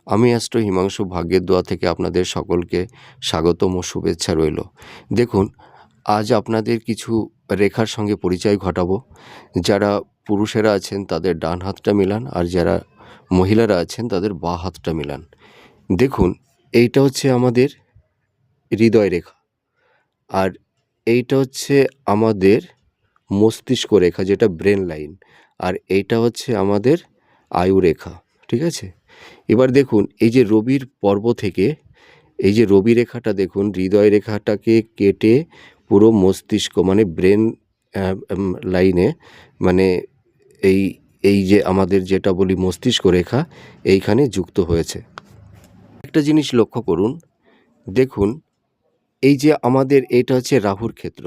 আমি অ্যাস্ট্রো হিমাংশু ভাগ্যের দোয়া থেকে আপনাদের সকলকে স্বাগতম ও শুভেচ্ছা রইল। দেখুন, আজ আপনাদের কিছু রেখার সঙ্গে পরিচয় ঘটাবো। যারা পুরুষেরা আছেন তাদের ডান হাতটা মিলান, আর যারা মহিলারা আছেন তাদের বাঁ হাতটা মিলান। দেখুন, এইটা হচ্ছে আমাদের হৃদয় রেখা, আর এইটা হচ্ছে আমাদের মস্তিষ্ক রেখা, যেটা ব্রেন লাইন, আর এইটা হচ্ছে আমাদের আয়ু রেখা। ঠিক আছে? এবার দেখুন, এই যে রবির পর্ব থেকে এই যে রবি রেখাটা দেখুন, হৃদয় রেখাটাকে কেটে পুরো মস্তিষ্ক মানে ব্রেন লাইনে, মানে এই এই যে আমাদের যেটা বলি মস্তিষ্ক রেখা, এইখানে যুক্ত হয়েছে। একটা জিনিস লক্ষ্য করুন, দেখুন এই যে আমাদের এটা হচ্ছে রাহুর ক্ষেত্র।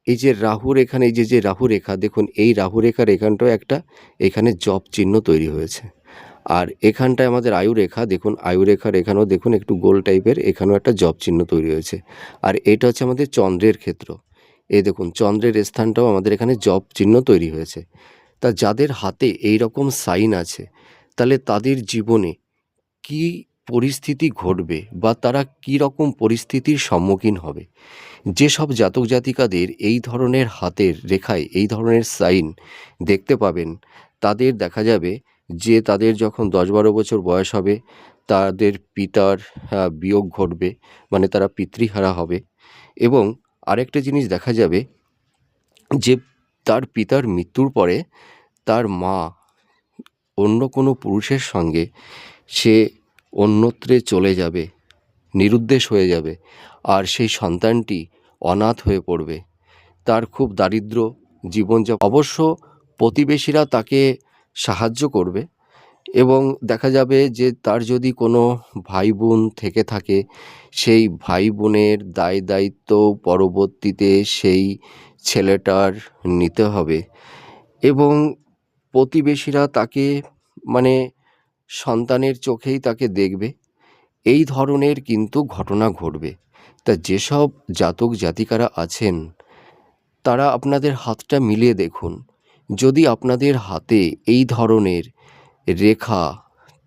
এই যে রাহুর এখানে এই যে রাহু রেখা, দেখুন এই রাহু রেখার এখানটাও একটা এখানে জপ চিহ্ন তৈরি হয়েছে। আর এখানটায় আমাদের আয়ু রেখা, দেখুন আয়ু রেখার এখানেও দেখুন একটু গোল টাইপের, এখানেও একটা জপ চিহ্ন তৈরি হয়েছে। আর এটা হচ্ছে আমাদের চন্দ্রের ক্ষেত্র। এই দেখুন চন্দ্রের স্থানটাও আমাদের এখানে জপ চিহ্ন তৈরি হয়েছে। তা যাদের হাতে এই রকম সাইন আছে, তাহলে তাদের জীবনে কি পরিস্থিতি ঘটবে বা তারা কি রকম পরিস্থিতির সম্মুখীন হবে। যেসব জাতক জাতিকাদের এই ধরনের হাতের রেখায় এই ধরনের সাইন দেখতে পাবেন, তাদের দেখা যাবে যে তাদের যখন 10-12 বছর বয়স হবে, তাদের পিতার বিয়োগ ঘটবে, মানে তারা পিতৃহারা হবে। এবং আরেকটা জিনিস দেখা যাবে যে তার পিতার মৃত্যুর পরে তার মা অন্য কোনো পুরুষের সঙ্গে সে অন্যত্রে চলে যাবে, নিরুদ্দেশ হয়ে যাবে, আর সেই সন্তানটি অনাথ হয়ে পড়বে, তার খুব দারিদ্র জীবনযাপন। অবশ্য প্রতিবেশীরা তাকে সাহায্য করবে, এবং দেখা যাবে যে তার যদি কোনো ভাই বোন থেকে থাকে, সেই ভাই বোনের দায় দায়িত্ব পরবর্তীতে সেই ছেলেটার নিতে হবে, এবং প্রতিবেশীরা তাকে মানে সন্তানের চোখেই তাকে দেখবে। এই ধরনের কিন্তু ঘটনা ঘটবে। তা যেসব জাতক জাতিকারা আছেন, তারা আপনাদের হাতটা মিলিয়ে দেখুন, যদি আপনাদের হাতে এই ধরনের রেখা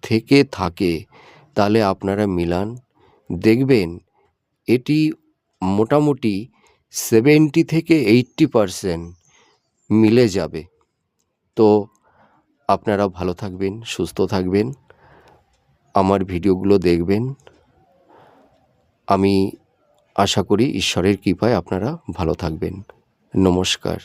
থেকে থাকে, তাহলে আপনারা মিলান, দেখবেন এটি মোটামুটি 70 থেকে 80% মিলে যাবে। তো আপনারা ভালো থাকবেন, সুস্থ থাকবেন, আমার ভিডিওগুলো দেখবেন। আমি আশা করি ঈশ্বরের কৃপায় আপনারা ভালো থাকবেন। নমস্কার।